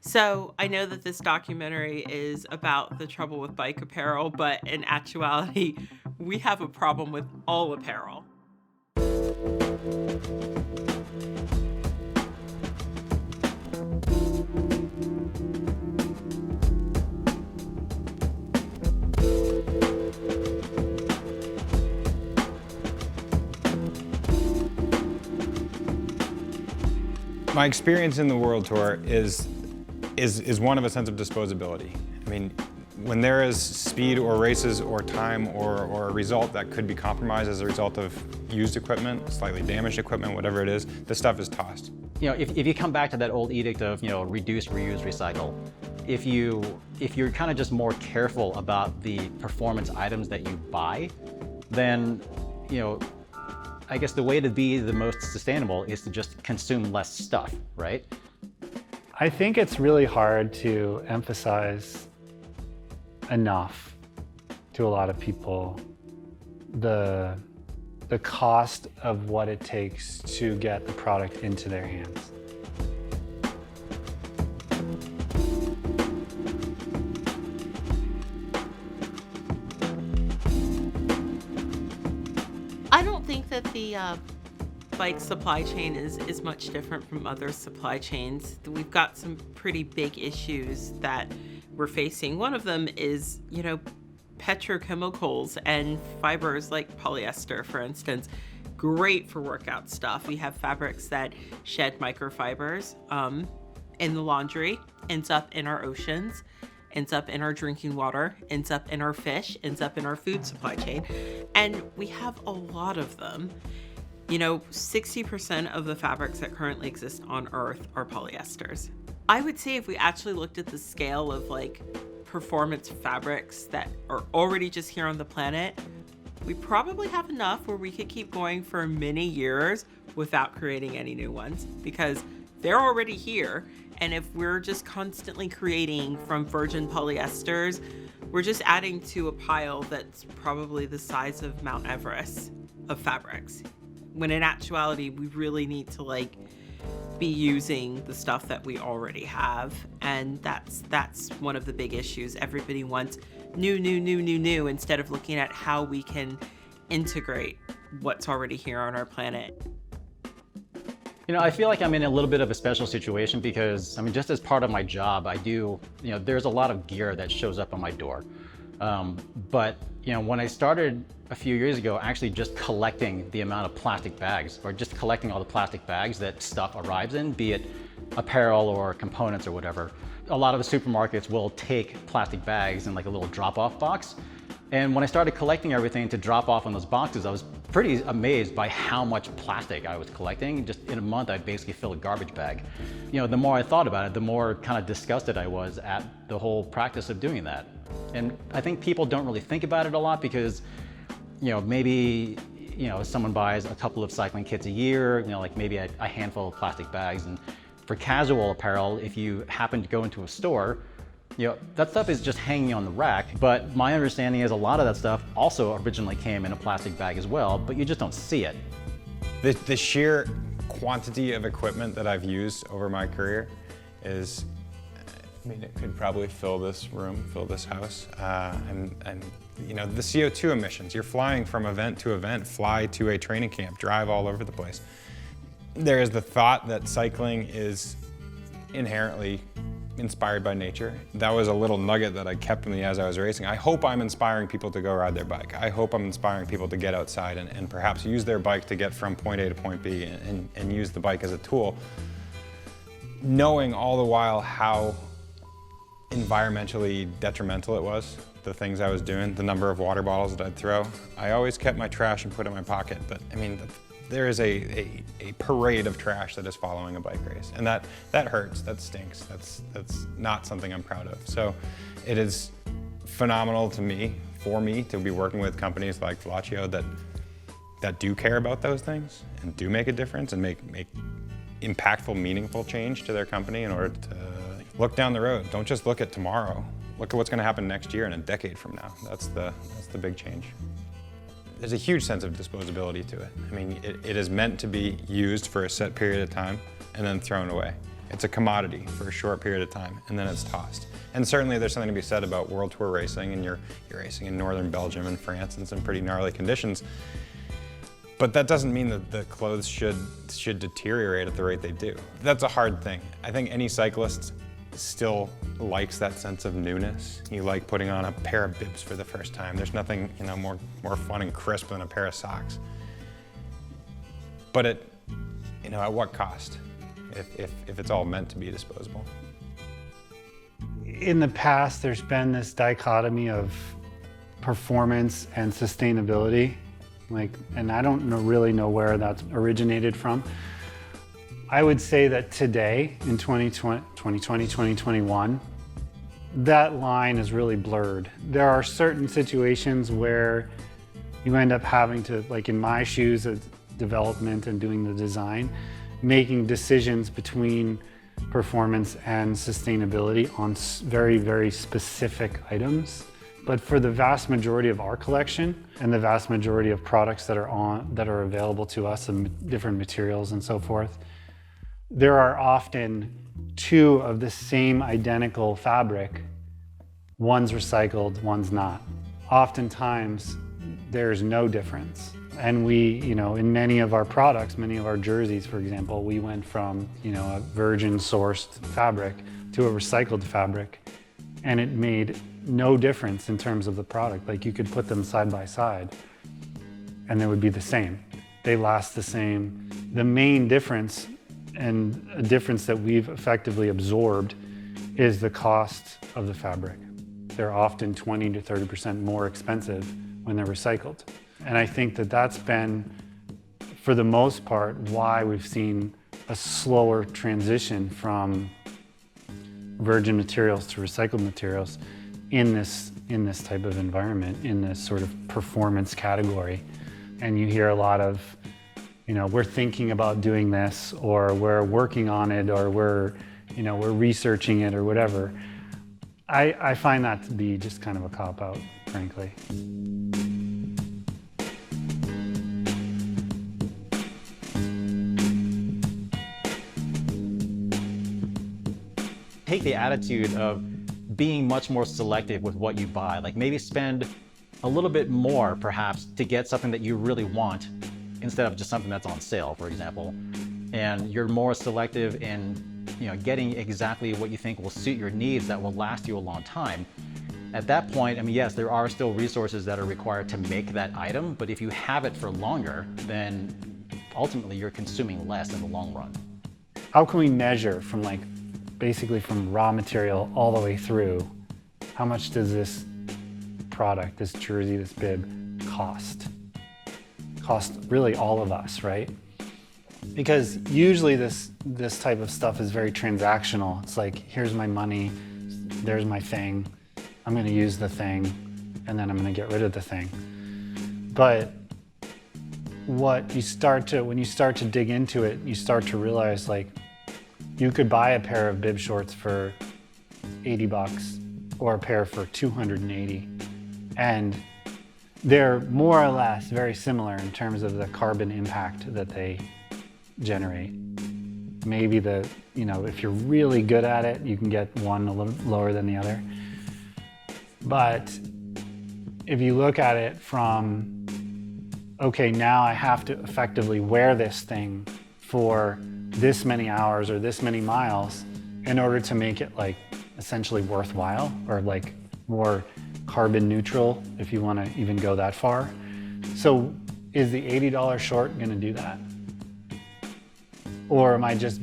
So I know that this documentary is about the trouble with bike apparel, but in actuality, we have a problem with all apparel. My experience in the World Tour is one of a sense of disposability. I mean, when there is speed or races or time or a result that could be compromised as a result of used equipment, slightly damaged equipment, whatever it is, this stuff is tossed. If you come back to that old edict of, reduce, reuse, recycle, if you're kind of just more careful about the performance items that you buy, then, I guess the way to be the most sustainable is to just consume less stuff, right? I think it's really hard to emphasize enough to a lot of people the cost of what it takes to get the product into their hands. I don't think that the bike supply chain is much different from other supply chains. We've got some pretty big issues that we're facing. One of them is, petrochemicals and fibers like polyester, for instance. Great for workout stuff. We have fabrics that shed microfibers in the laundry, ends up in our oceans, ends up in our drinking water, ends up in our fish, ends up in our food supply chain. And we have a lot of them. 60% of the fabrics that currently exist on Earth are polyesters. I would say if we actually looked at the scale of performance fabrics that are already just here on the planet, we probably have enough where we could keep going for many years without creating any new ones because they're already here. And if we're just constantly creating from virgin polyesters, we're just adding to a pile that's probably the size of Mount Everest of fabrics. When in actuality, we really need to be using the stuff that we already have. And that's one of the big issues. Everybody wants new, instead of looking at how we can integrate what's already here on our planet. I feel like I'm in a little bit of a special situation because, just as part of my job, I do, there's a lot of gear that shows up on my door. But when I started a few years ago, actually just collecting the amount of plastic bags, or just collecting all the plastic bags that stuff arrives in, be it apparel or components or whatever. A lot of the supermarkets will take plastic bags in a little drop-off box. And when I started collecting everything to drop off on those boxes, I was pretty amazed by how much plastic I was collecting. Just in a month, I'd basically fill a garbage bag. The more I thought about it, the more kind of disgusted I was at the whole practice of doing that. And I think people don't really think about it a lot because, maybe, someone buys a couple of cycling kits a year, maybe a handful of plastic bags. And for casual apparel, if you happen to go into a store, that stuff is just hanging on the rack. But my understanding is a lot of that stuff also originally came in a plastic bag as well, but you just don't see it. The sheer quantity of equipment that I've used over my career is, it could probably fill this room, fill this house. And the CO2 emissions, you're flying from event to event, fly to a training camp, drive all over the place. There is the thought that cycling is inherently inspired by nature. That was a little nugget that I kept with me as I was racing. I hope I'm inspiring people to go ride their bike. I hope I'm inspiring people to get outside and perhaps use their bike to get from point A to point B and use the bike as a tool, knowing all the while how environmentally detrimental it was, the things I was doing, the number of water bottles that I'd throw. I always kept my trash and put it in my pocket, but there is a parade of trash that is following a bike race, and that hurts, that stinks, that's not something I'm proud of. So it is phenomenal for me to be working with companies like Veloccio that do care about those things and do make a difference and make impactful, meaningful change to their company in order to look down the road. Don't just look at tomorrow. Look at what's going to happen next year and a decade from now. That's the big change. There's a huge sense of disposability to it. It is meant to be used for a set period of time and then thrown away. It's a commodity for a short period of time, and then it's tossed. And certainly there's something to be said about World Tour racing, and you're racing in northern Belgium and France in some pretty gnarly conditions. But that doesn't mean that the clothes should deteriorate at the rate they do. That's a hard thing. I think any cyclist still likes that sense of newness. You like putting on a pair of bibs for the first time. There's nothing, more fun and crisp than a pair of socks. But at what cost? If it's all meant to be disposable. In the past, there's been this dichotomy of performance and sustainability, and I don't really know where that's originated from. I would say that today, in 2020, 2021, that line is really blurred. There are certain situations where you end up having to, like in my shoes as development and doing the design, making decisions between performance and sustainability on very, very specific items. But for the vast majority of our collection and the vast majority of products that are available to us and different materials and so forth, there are often two of the same identical fabric. One's recycled, one's not. Oftentimes, there's no difference. And we, in many of our products, many of our jerseys, for example, we went from, a virgin sourced fabric to a recycled fabric, and it made no difference in terms of the product. Like, you could put them side by side and they would be the same. They last the same. The main difference, and a difference that we've effectively absorbed, is the cost of the fabric. They're often 20 to 30% more expensive when they're recycled. And I think that that's been, for the most part, why we've seen a slower transition from virgin materials to recycled materials in this type of environment, in this sort of performance category. And you hear a lot of, we're thinking about doing this, or we're working on it, or we're researching it, or whatever. I find that to be just kind of a cop-out, frankly. Take the attitude of being much more selective with what you buy. Like, maybe spend a little bit more, perhaps, to get something that you really want, instead of just something that's on sale, for example. And you're more selective in getting exactly what you think will suit your needs, that will last you a long time. At that point, yes, there are still resources that are required to make that item, but if you have it for longer, then ultimately you're consuming less in the long run. How can we measure from basically from raw material all the way through, how much does this product, this jersey, this bib cost? Cost really all of us, right? Because usually this type of stuff is very transactional. It's like, here's my money, there's my thing, I'm gonna use the thing, and then I'm gonna get rid of the thing. But when you start to dig into it, you start to realize, you could buy a pair of bib shorts for $80 or a pair for $280. And they're more or less very similar in terms of the carbon impact that they generate. Maybe if you're really good at it, you can get one a little lower than the other. But if you look at it from, okay, now I have to effectively wear this thing for this many hours or this many miles in order to make it essentially worthwhile, or more carbon neutral, if you want to even go that far. So is the $80 short going to do that? Or am I just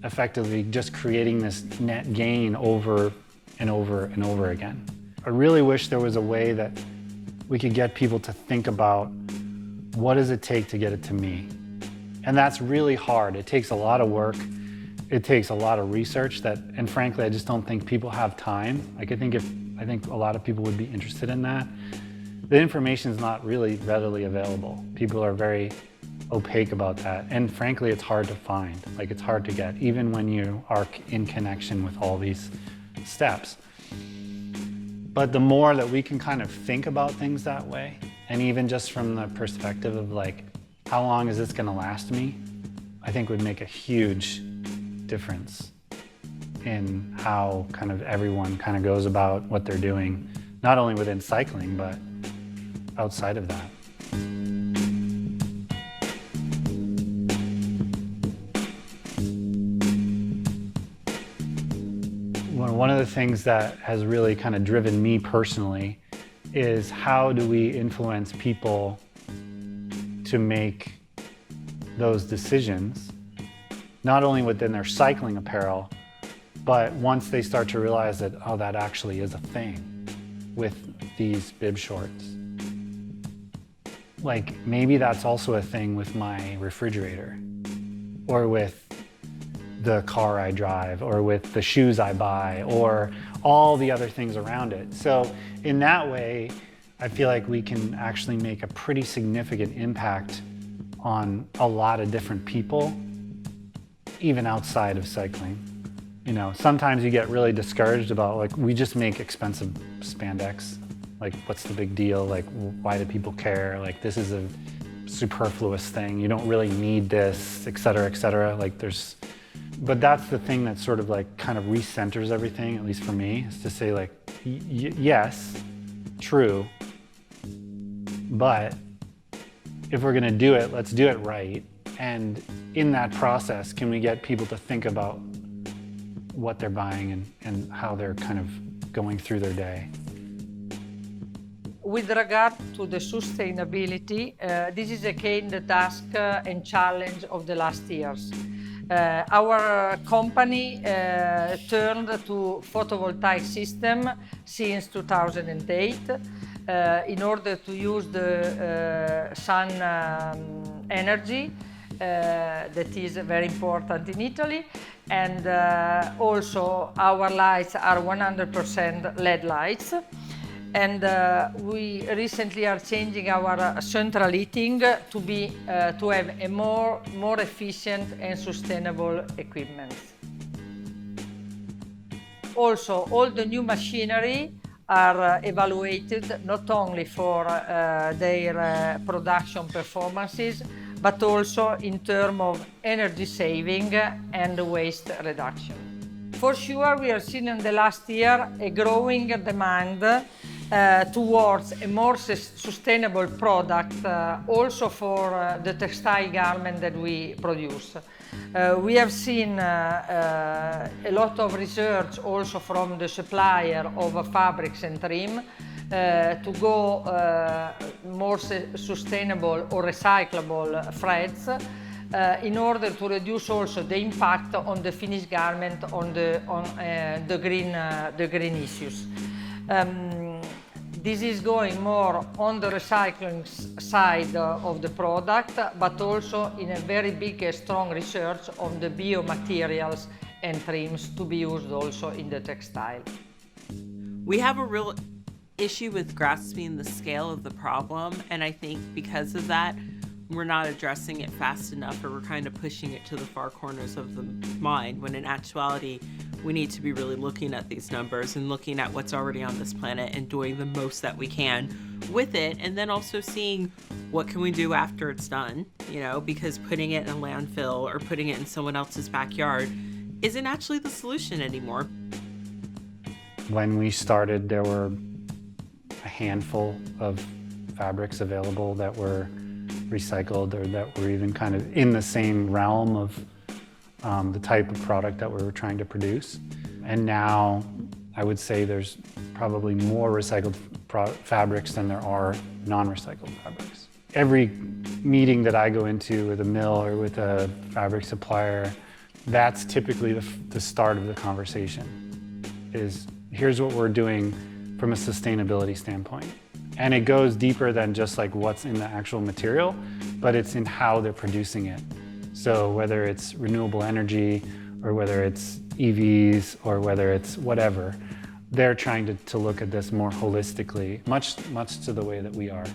effectively just creating this net gain over and over and over again? I really wish there was a way that we could get people to think about, what does it take to get it to me? And that's really hard. It takes a lot of work. It takes a lot of research and frankly, I just don't think people have time. I think a lot of people would be interested in that. The information is not really readily available. People are very opaque about that. And frankly, it's hard to find. It's hard to get, even when you are in connection with all these steps. But the more that we can kind of think about things that way, and even just from the perspective of how long is this going to last me, I think would make a huge difference. in how kind of everyone kind of goes about what they're doing, not only within cycling, but outside of that. One of the things that has really kind of driven me personally is how do we influence people to make those decisions, not only within their cycling apparel, but once they start to realize that, oh, that actually is a thing with these bib shorts. Like maybe that's also a thing with my refrigerator, or with the car I drive, or with the shoes I buy, or all the other things around it. So in that way, I feel like we can actually make a pretty significant impact on a lot of different people, even outside of cycling. You know, sometimes you get really discouraged about, like, we just make expensive spandex. Like, what's the big deal? Like, why do people care? Like, this is a superfluous thing. You don't really need this, et cetera, et cetera. Like, but that's the thing that sort of like kind of recenters everything, at least for me, is to say like, yes, true, but if we're gonna do it, let's do it right. And in that process, can we get people to think about what they're buying and how they're kind of going through their day? With regard to the sustainability, this is again the task and challenge of the last years. Our company turned to photovoltaic system since 2008 in order to use the sun energy that is very important in Italy, and also our lights are 100% LED lights. And we recently are changing our central heating to have a more efficient and sustainable equipment. Also, all the new machinery are evaluated not only for their production performances, but also in terms of energy saving and waste reduction. For sure, we have seen in the last year a growing demand towards a more sustainable product, also for the textile garment that we produce. We have seen a lot of research also from the supplier of fabrics and trim to go more sustainable or recyclable threads in order to reduce also the impact on the finished garment on the green issues. This is going more on the recycling side of the product, but also in a very big and strong research on the biomaterials and trims to be used also in the textile. We have a real issue with grasping the scale of the problem, and I think because of that, we're not addressing it fast enough, or we're kind of pushing it to the far corners of the mind, when in actuality, we need to be really looking at these numbers and looking at what's already on this planet and doing the most that we can with it, and then also seeing what can we do after it's done, you know, because putting it in a landfill or putting it in someone else's backyard isn't actually the solution anymore. When we started, there were a handful of fabrics available that were recycled, or that were even kind of in the same realm of the type of product that we were trying to produce. And now I would say there's probably more recycled fabrics than there are non-recycled fabrics. Every meeting that I go into with a mill or with a fabric supplier, that's typically the start of the conversation, is here's what we're doing from a sustainability standpoint. And it goes deeper than just like what's in the actual material, but it's in how they're producing it. So whether it's renewable energy, or whether it's EVs, or whether it's whatever, they're trying to look at this more holistically, much to the way that we are.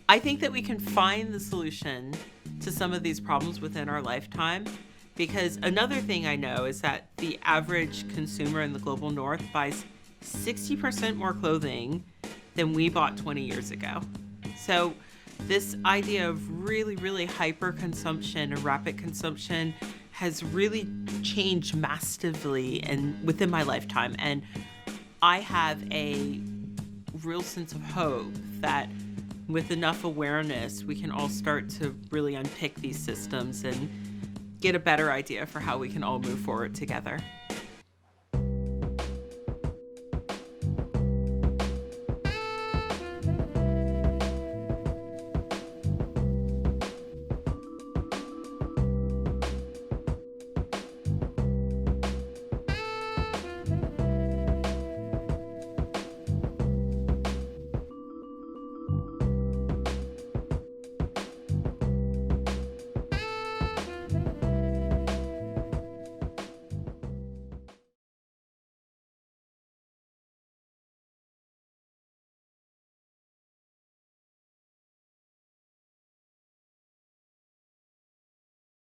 I think that we can find the solution to some of these problems within our lifetime, because another thing I know is that the average consumer in the global north buys 60% more clothing than we bought 20 years ago. So this idea of really hyper consumption and rapid consumption has really changed massively and within my lifetime. And I have a real sense of hope that with enough awareness, we can all start to really unpick these systems and get a better idea for how we can all move forward together.